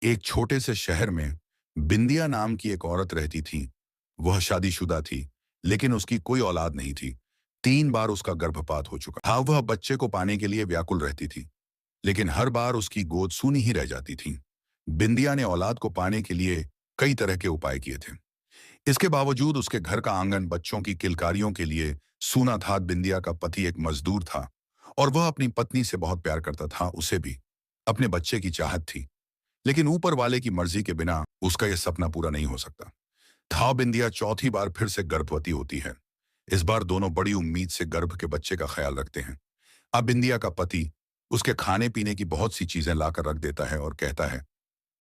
एक छोटे से शहर में बिंदिया नाम की एक औरत रहती थी। वह शादीशुदा थी, लेकिन उसकी कोई औलाद नहीं थी। 3 बार उसका गर्भपात हो चुका था। वह बच्चे को पाने के लिए व्याकुल रहती थी, लेकिन हर बार उसकी गोद सूनी ही रह जाती थी। बिंदिया ने औलाद को पाने के लिए कई तरह के उपाय किए थे। इसके बावजूद उसके घर का आंगन बच्चों की किलकारियों के लिए सूना था। बिंदिया का पति एक मजदूर था और वह अपनी पत्नी से बहुत प्यार करता था। उसे भी अपने बच्चे की चाहत थी, लेकिन ऊपर वाले की मर्जी के बिना उसका यह सपना पूरा नहीं हो सकता था। बिंदिया चौथी बार फिर से गर्भवती होती है। इस बार दोनों बड़ी उम्मीद से गर्भ के बच्चे का ख्याल रखते हैं। अब बिंदिया का पति उसके खाने पीने की बहुत सी चीजें लाकर रख देता है और कहता है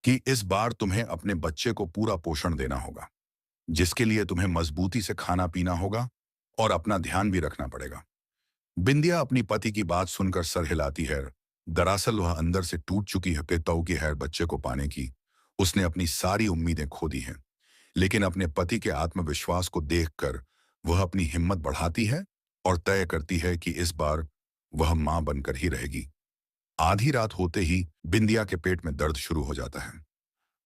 कि इस बार तुम्हें अपने बच्चे को पूरा पोषण देना होगा, जिसके लिए तुम्हें मजबूती से खाना पीना होगा और अपना ध्यान भी रखना पड़ेगा। बिंदिया अपनी पति की बात सुनकर सर हिलाती है। दरअसल वह अंदर से टूट चुकी है। बेताऊ की है बच्चे को पाने की। उसने अपनी सारी उम्मीदें खो दी हैं, लेकिन अपने पति के आत्मविश्वास को देखकर वह अपनी हिम्मत बढ़ाती है और तय करती है कि इस बार वह मां बनकर ही रहेगी। आधी रात होते ही बिंदिया के पेट में दर्द शुरू हो जाता है।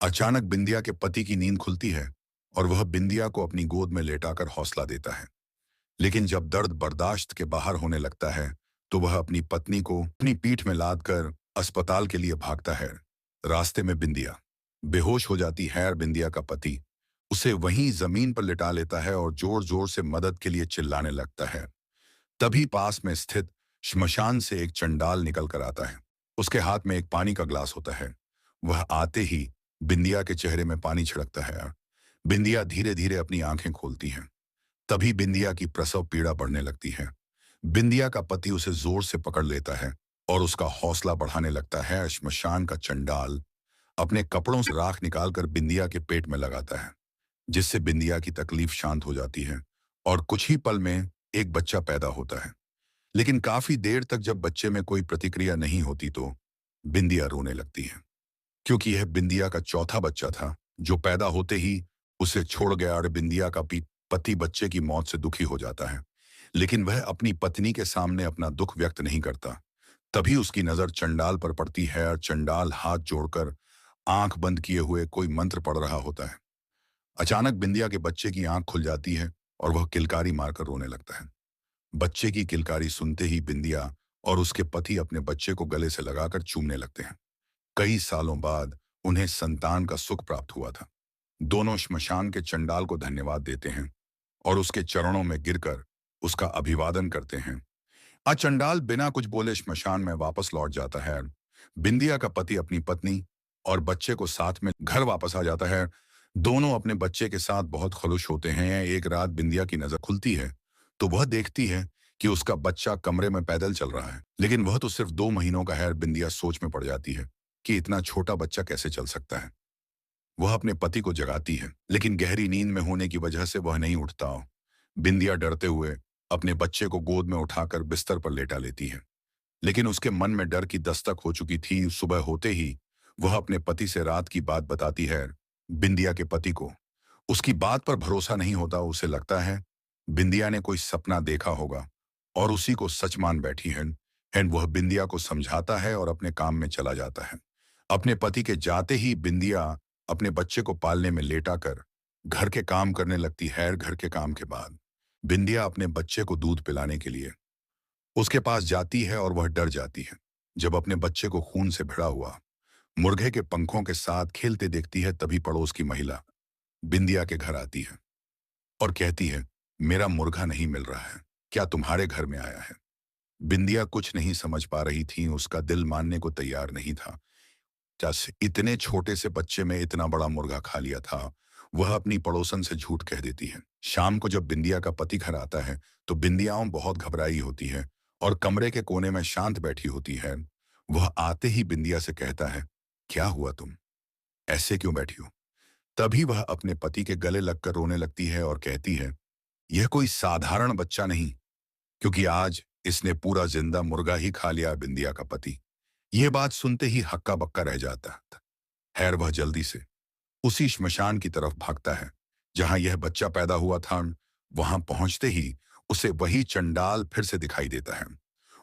अचानक बिंदिया के पति की नींद खुलती है और वह बिंदिया को अपनी गोद में लेटाकर हौसला देता है। लेकिन जब दर्द बर्दाश्त के बाहर होने लगता है, तो वह अपनी पत्नी को अपनी पीठ में लादकर अस्पताल के लिए भागता है। रास्ते में बिंदिया बेहोश हो जाती है और बिंदिया का पति उसे वहीं जमीन पर लिटा लेता है और जोर जोर से मदद के लिए चिल्लाने लगता है। तभी पास में स्थित श्मशान से एक चंडाल निकल कर आता है। उसके हाथ में एक पानी का ग्लास होता है। वह आते ही बिंदिया के चेहरे में पानी छिड़कता है। बिंदिया धीरे धीरे अपनी आंखें खोलती है। तभी बिंदिया की प्रसव पीड़ा बढ़ने लगती है। बिंदिया का पति उसे जोर से पकड़ लेता है और उसका हौसला बढ़ाने लगता है। श्मशान का चंडाल अपने कपड़ों से राख निकालकर बिंदिया के पेट में लगाता है, जिससे बिंदिया की तकलीफ शांत हो जाती है और कुछ ही पल में एक बच्चा पैदा होता है। लेकिन काफी देर तक जब बच्चे में कोई प्रतिक्रिया नहीं होती, तो बिंदिया रोने लगती है, क्योंकि यह बिंदिया का चौथा बच्चा था जो पैदा होते ही उसे छोड़ गया। और बिंदिया का पति बच्चे की मौत से दुखी हो जाता है, लेकिन वह अपनी पत्नी के सामने अपना दुख व्यक्त नहीं करता। तभी उसकी नजर चंडाल पर पड़ती है और चंडाल हाथ जोड़कर आंख बंद किए हुए कोई मंत्र पढ़ रहा होता है। अचानक बिंदिया के बच्चे की आंख खुल जाती है और वह किलकारी मारकर रोने लगता है। बच्चे की किलकारी सुनते ही बिंदिया और उसके पति अपने बच्चे को गले से लगाकर चूमने लगते हैं। कई सालों बाद उन्हें संतान का सुख प्राप्त हुआ था। दोनों श्मशान के चंडाल को धन्यवाद देते हैं और उसके चरणों में गिरकर उसका अभिवादन करते हैं। चंडाल बिना कुछ बोले श्मशान में वापस लौट जाता है। बिंदिया का पति अपनी पत्नी और बच्चे को साथ में घर वापस आ जाता है। दोनों अपने बच्चे के साथ बहुत खुश होते हैं। एक रात बिंदिया की नजर खुलती है तो वह देखती है कि उसका बच्चा कमरे में पैदल चल रहा है, लेकिन वह तो सिर्फ 2 महीनों का है। बिंदिया सोच में पड़ जाती है कि इतना छोटा बच्चा कैसे चल सकता है। वह अपने पति को जगाती है, लेकिन गहरी नींद में होने की वजह से वह नहीं उठता। बिंदिया डरते हुए अपने बच्चे को गोद में उठाकर बिस्तर पर लेटा लेती है, लेकिन उसके मन में डर की दस्तक हो चुकी थी। सुबह होते ही वह अपने पति से रात की बात बताती है। बिंदिया के पति को उसकी बात पर भरोसा नहीं होता। उसे लगता है बिंदिया ने कोई सपना देखा होगा और उसी को सच मान बैठी है। एंड वह बिंदिया को समझाता है और अपने काम में चला जाता है। अपने पति के जाते ही बिंदिया अपने बच्चे को पालने में लेटा कर घर के काम करने लगती है। घर के काम के बाद बिंदिया अपने बच्चे को दूध पिलाने के लिए उसके पास जाती है और वह डर जाती है जब अपने बच्चे को खून से भिड़ा हुआ मुर्गे के पंखों के साथ खेलते देखती है। तभी पड़ोस की महिला बिंदिया के घर आती है और कहती है, मेरा मुर्गा नहीं मिल रहा है, क्या तुम्हारे घर में आया है? बिंदिया कुछ नहीं समझ पा रही थी। उसका दिल मानने को तैयार नहीं था। जैसे इतने छोटे से बच्चे में इतना बड़ा मुर्गा खा लिया था। वह अपनी पड़ोसन से झूठ कह देती है। शाम को जब बिंदिया का पति घर आता है तो बिंदियाओं बहुत घबराई होती है और कमरे के कोने में शांत बैठी होती है। वह आते ही बिंदिया से कहता है, क्या हुआ, तुम ऐसे क्यों बैठी हो? तभी वह अपने पति के गले लगकर रोने लगती है और कहती है, यह कोई साधारण बच्चा नहीं, क्योंकि आज इसने पूरा जिंदा मुर्गा ही खा लिया। बिंदिया का पति यह बात सुनते ही हक्का बक्का रह जाता था। खैर वह जल्दी से उसी श्मशान की तरफ भागता है जहां यह बच्चा पैदा हुआ था। वहां पहुंचते ही उसे वही चंडाल फिर से दिखाई देता है।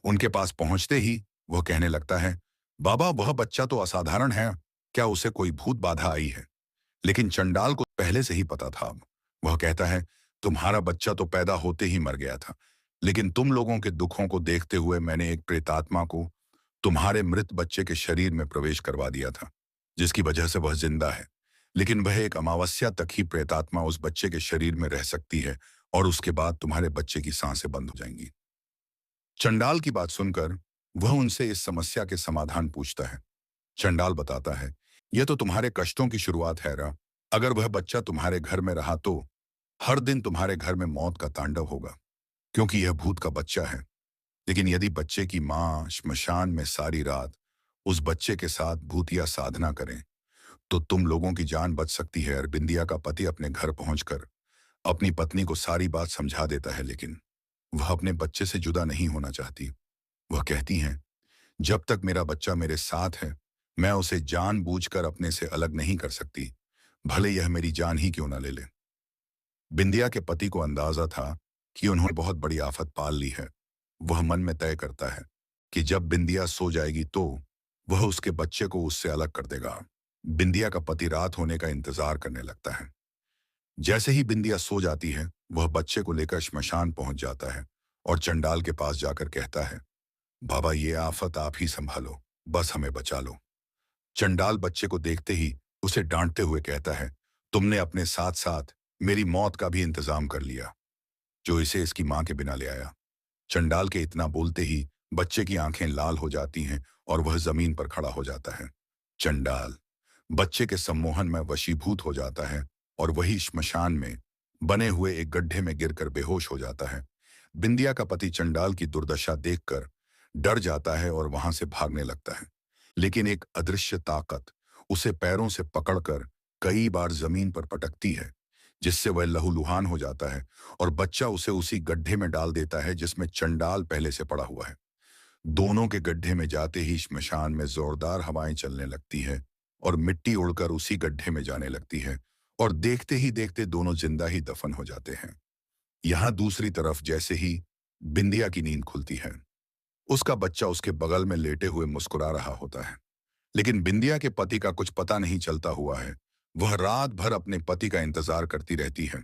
उनके पास पहुंचते ही वह कहने लगता है, बाबा वह बच्चा तो असाधारण है क्या उसे कोई भूत बाधा आई है? लेकिन चंडाल को पहले से ही पता था। वह कहता है, तुम्हारा बच्चा तो पैदा होते ही मर गया था, लेकिन तुम लोगों के दुखों को देखते हुए मैंने एक प्रेतात्मा को तुम्हारे मृत बच्चे के शरीर में प्रवेश करवा दिया था, जिसकी वजह से वह जिंदा है। लेकिन वह एक अमावस्या तक ही प्रेतात्मा उस बच्चे के शरीर में रह सकती है और उसके बाद तुम्हारे बच्चे की सांसें बंद हो जाएंगी। चंडाल की बात सुनकर वह उनसे इस समस्या के समाधान पूछता है। चंडाल बताता है, यह तो तुम्हारे कष्टों की शुरुआत है रा। अगर वह बच्चा तुम्हारे घर में रहा तो हर दिन तुम्हारे घर में मौत का तांडव होगा, क्योंकि यह भूत का बच्चा है। लेकिन यदि बच्चे की माँ श्मशान में सारी रात उस बच्चे के साथ भूतिया साधना करें तो तुम लोगों की जान बच सकती है। और बिंदिया का पति अपने घर पहुंचकर अपनी पत्नी को सारी बात समझा देता है, लेकिन वह अपने बच्चे से जुदा नहीं होना चाहती। वह कहती हैं, जब तक मेरा बच्चा मेरे साथ है मैं उसे जानबूझकर अपने से अलग नहीं कर सकती, भले यह मेरी जान ही क्यों ना ले ले। बिंदिया के पति को अंदाजा था कि उन्होंने बहुत बड़ी आफत पाल ली है। वह मन में तय करता है कि जब बिंदिया सो जाएगी तो वह उसके बच्चे को उससे अलग कर देगा। बिंदिया का पति रात होने का इंतजार करने लगता है। जैसे ही बिंदिया सो जाती है वह बच्चे को लेकर श्मशान पहुंच जाता है और चंडाल के पास जाकर कहता है, बाबा ये आफत आप ही संभालो, बस हमें बचा लो। चंडाल बच्चे को देखते ही उसे डांटते हुए कहता है, तुमने अपने साथ साथ मेरी मौत का भी इंतजाम कर लिया, जो इसे इसकी मां के बिना ले आया। चंडाल के इतना बोलते ही बच्चे की आंखें लाल हो जाती हैं और वह जमीन पर खड़ा हो जाता है। चंडाल बच्चे के सम्मोहन में वशीभूत हो जाता है और वही श्मशान में बने हुए एक गड्ढे में गिरकर बेहोश हो जाता है। बिंदिया का पति चंडाल की दुर्दशा देखकर डर जाता है और वहां से भागने लगता है, लेकिन एक अदृश्य ताकत उसे पैरों से पकड़कर कई बार जमीन पर पटकती है, जिससे वह लहूलुहान हो जाता है और बच्चा उसे उसी गड्ढे में डाल देता है जिसमें चंडाल पहले से पड़ा हुआ है। दोनों के गड्ढे में जाते ही श्मशान में जोरदार हवाएं चलने लगती है और मिट्टी उड़कर उसी गड्ढे में जाने लगती है और देखते ही देखते दोनों जिंदा ही दफन हो जाते हैं। यहां दूसरी तरफ जैसे ही बिंदिया की नींद खुलती है, उसका बच्चा उसके बगल में लेटे हुए मुस्कुरा रहा होता है। लेकिन बिंदिया के पति का कुछ पता नहीं चलता हुआ है। वह रात भर अपने पति का इंतजार करती रहती है,